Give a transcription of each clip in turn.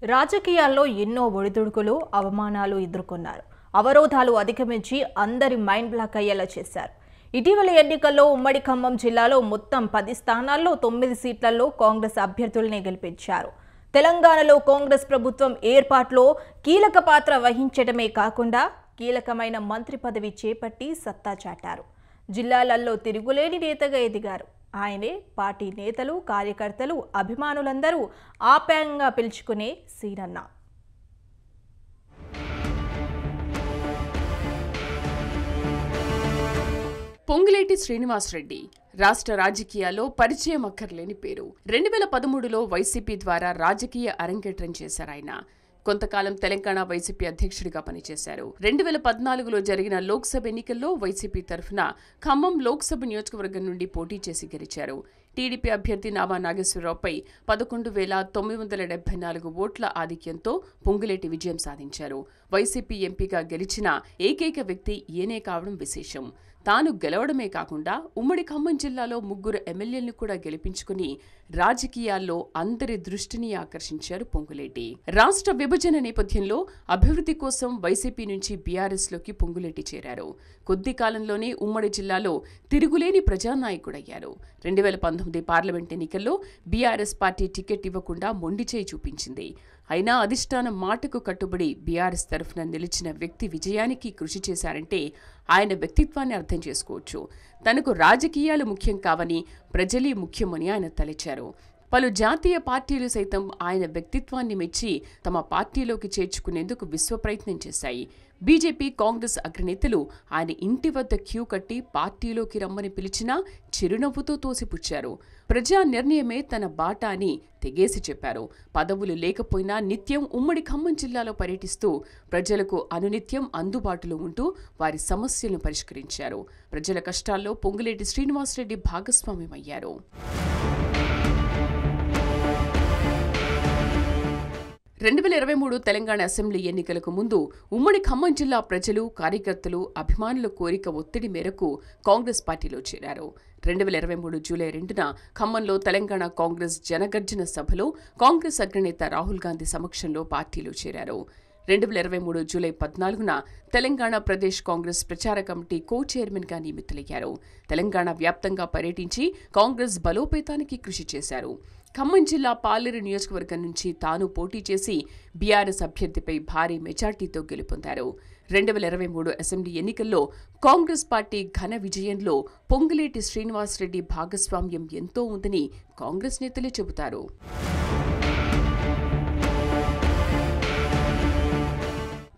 రాజకీయాల్లో ఎన్నో ఒడిదుడుకులు, అవమానాలు ఎదుర్కొన్నారు. అవరోధాలు అధిగమించి అందరి మైండ్ బ్లాక్ అయ్యేలా చేశారు. ఇటీవల ఎన్నికల్లో ఉమ్మడి ఖమ్మం జిల్లాలో మొత్తం 10 స్థానాల్లో 9 సీట్లలో కాంగ్రెస్ అభ్యర్థులనే గెలిపించారు. తెలంగాణలో కాంగ్రెస్ ప్రభుత్వం ఏర్పాటులో కీలక పాత్ర వహించడమే కాకుండా కీలకమైన మంత్రి పదవి చేపట్టి సత్తా చాటారు. జిల్లాలలో తిరుగులేని నేతగా ఎదిగారు. ఆయనే పార్టీ నేతలు, కార్యకర్తలు, అభిమానులందరూ ఆప్యాయంగా పిలుచుకునే సీనన్న. పొంగులేటి శ్రీనివాసరెడ్డి రాష్ట్ర రాజకీయాల్లో పరిచయం అక్కర్లేని పేరు. 2013లో వైసీపీ ద్వారా రాజకీయ అరంగేట్రం చేశారాయన. కొంతకాలం తెలంగాణ వైసీపీ అధ్యక్షుడిగా పనిచేశారు. 2014లో జరిగిన లోక్సభ ఎన్నికల్లో వైసీపీ తరఫున ఖమ్మం లోక్సభ నియోజకవర్గం నుండి పోటీ చేసి గెలిచారు. టీడీపీ అభ్యర్థి నామా నాగేశ్వరరావుపై 11,974 ఓట్ల ఆధిక్యంతో పొంగులేటి విజయం సాధించారు. వైసీపీ ఎంపీగా గెలిచిన ఏకైక వ్యక్తి ఈయనే కావడం విశేషం. తాను గెలవడమే కాకుండా ఉమ్మడి ఖమ్మం జిల్లాలో 3 ఎమ్మెల్యేలను కూడా గెలిపించుకుని రాజకీయాల్లో అందరి దృష్టిని ఆకర్షించారు పొంగులేటి. రాష్ట్ర విభజన నేపథ్యంలో అభివృద్ధి కోసం వైసీపీ నుంచి బీఆర్ఎస్లోకి పొంగులేటి చేరారు. కొద్ది కాలంలోనే ఉమ్మడి జిల్లాలో తిరుగులేని ప్రజానాయకుడయ్యారు. 2019 పార్లమెంట్ ఎన్నికల్లో బీఆర్ఎస్ పార్టీ టికెట్ ఇవ్వకుండా మొండిచేయి చూపించింది. అయినా అధిష్టానం మాటకు కట్టుబడి బీఆర్ఎస్ తరఫున నిలిచిన వ్యక్తి విజయానికి కృషి చేశారంటే ఆయన వ్యక్తిత్వాన్ని అర్థం చేసుకోవచ్చు. తనకు రాజకీయాలు ముఖ్యం కావని, ప్రజలే ముఖ్యమని ఆయన తలచారు. పలు జాతీయ పార్టీలు సైతం ఆయన వ్యక్తిత్వాన్ని మెచ్చి తమ పార్టీలోకి చేర్చుకునేందుకు విశ్వప్రయత్నం చేశాయి. బీజేపీ, కాంగ్రెస్ అగ్రనేతలు ఆయన ఇంటి వద్ద క్యూ కట్టి పార్టీలోకి రమ్మని పిలిచినా చిరునవ్వుతో తోసిపుచ్చారు. ప్రజా నిర్ణయమే తన బాట అని తెగేసి చెప్పారు. పదవులు లేకపోయినా నిత్యం ఉమ్మడి ఖమ్మం జిల్లాలో పర్యటిస్తూ ప్రజలకు అనునిత్యం అందుబాటులో ఉంటూ వారి సమస్యలను పరిష్కరించారు. ప్రజల కష్టాల్లో పొంగులేటి శ్రీనివాసరెడ్డి భాగస్వామ్యమయ్యారు. 2023 తెలంగాణ అసెంబ్లీ ఎన్నికలకు ముందు ఉమ్మడి ఖమ్మం జిల్లా ప్రజలు, కార్యకర్తలు, అభిమానుల కోరిక ఒత్తిడి మేరకు కాంగ్రెస్ పార్టీలో చేరారు. 2023 జూలై 2న ఖమ్మంలో తెలంగాణ కాంగ్రెస్ జనగర్జన సభలో కాంగ్రెస్ అగ్రనేత రాహుల్ గాంధీ సమక్షంలో పార్టీలో చేరారు. 2023 జూలై 14న తెలంగాణ ప్రదేశ్ కాంగ్రెస్ ప్రచార కమిటీ కో చైర్మన్గా నియమితులయ్యారు. తెలంగాణ వ్యాప్తంగా పర్యటించి కాంగ్రెస్ బలోపేతానికి కృషి చేశారు. ఖమ్మం జిల్లా పాలేరు నియోజకవర్గం నుంచి తాను పోటీ చేసి బీఆర్ఎస్ అభ్యర్థిపై భారీ మెజార్టీతో గెలుపొందారు. 2023 అసెంబ్లీ ఎన్నికల్లో కాంగ్రెస్ పార్టీ ఘన విజయంలో పొంగులేటి శ్రీనివాసరెడ్డి భాగస్వామ్యం ఎంతో ఉందని కాంగ్రెస్ నేతలే చెబుతారు.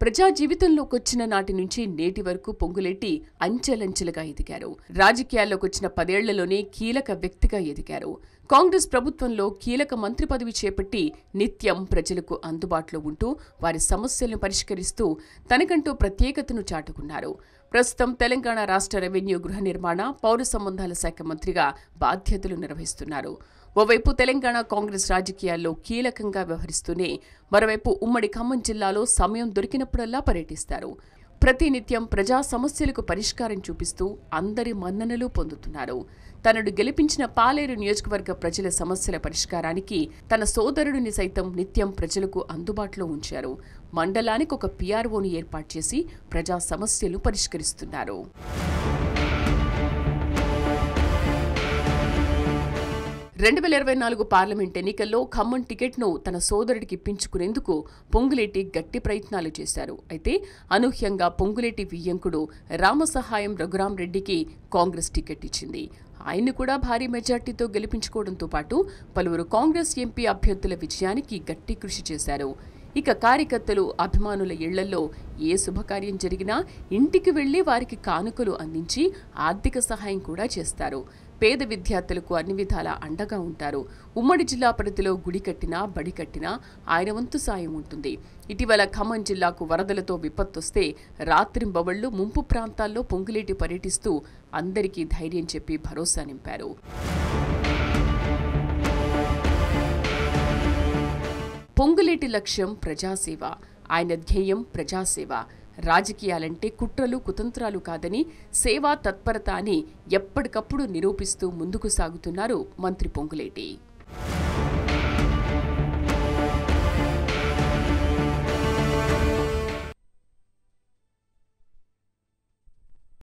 ప్రజా జీవితంలోకొచ్చిన నాటి నుంచి నేటి వరకు పొంగులేటి అంచెలంచెలుగా ఎదిగారు. రాజకీయాల్లోకొచ్చిన 10 ఏళ్లలోనే కీలక వ్యక్తిగా ఎదిగారు. కాంగ్రెస్ ప్రభుత్వంలో కీలక మంత్రి పదవి చేపట్టి నిత్యం ప్రజలకు అందుబాటులో ఉంటూ వారి సమస్యలను పరిష్కరిస్తూ తనకంటూ ప్రత్యేకతను చాటుకున్నారు. ప్రస్తుతం తెలంగాణ రాష్ట్ర రెవెన్యూ, గృహ నిర్మాణ, పౌర సంబంధాల శాఖ మంత్రిగా బాధ్యతలు నిర్వహిస్తున్నారు. ఓవైపు తెలంగాణ కాంగ్రెస్ రాజకీయాల్లో కీలకంగా వ్యవహరిస్తూనే మరోవైపు ఉమ్మడి ఖమ్మం జిల్లాలో సమయం దొరికినప్పుడల్లా పర్యటిస్తారు. ప్రతినిత్యం ప్రజా సమస్యలకు పరిష్కారం చూపిస్తూ అందరి మన్ననలు పొందుతున్నారు. తనను గెలిపించిన పాలేరు నియోజకవర్గ ప్రజల సమస్యల పరిష్కారానికి తన సోదరుడిని సైతం నిత్యం ప్రజలకు అందుబాటులో ఉంచారు. మండలానికి ఒక పీఆర్ఓని ఏర్పాటు చేసి ప్రజా సమస్యలు పరిష్కరిస్తున్నారు. 2024 పార్లమెంట్ ఎన్నికల్లో ఖమ్మం టికెట్ను తన సోదరుడికి ఇప్పించుకునేందుకు పొంగులేటి గట్టి ప్రయత్నాలు చేశారు. అయితే అనూహ్యంగా పొంగులేటి వియ్యంకుడు రామసహాయం రఘురాంరెడ్డికి కాంగ్రెస్ టికెట్ ఇచ్చింది. ఆయన్ని కూడా భారీ మెజార్టీతో గెలిపించుకోవడంతో పాటు పలువురు కాంగ్రెస్ ఎంపీ అభ్యర్థుల విజయానికి గట్టి కృషి చేశారు. ఇక కార్యకర్తలు, అభిమానుల ఇళ్లలో ఏ శుభకార్యం జరిగినా ఇంటికి వెళ్లి వారికి కానుకలు అందించి ఆర్థిక సహాయం కూడా చేస్తారు. పేద విద్యార్థులకు అన్ని విధాలా అండగా ఉంటారు. ఉమ్మడి జిల్లా పరిధిలో గుడి కట్టినా, బడి కట్టినా ఆయన వంతు సాయం ఉంటుంది. ఇటీవల ఖమ్మం జిల్లాకు వరదలతో విపత్తొస్తే రాత్రింబవళ్లు ముంపు ప్రాంతాల్లో పొంగులేటి పర్యటిస్తూ అందరికీ ధైర్యం చెప్పి భరోసా నింపారు. పొంగులేటి లక్ష్యం ప్రజాసేవ. ఆయన ధ్యేయం ప్రజాసేవ. రాజకీయాలంటే కుట్రలు, కుతంత్రాలు కాదని సేవా తత్పరత అని ఎప్పటికప్పుడు నిరూపిస్తూ ముందుకు సాగుతున్నారు మంత్రి పొంగులేటి.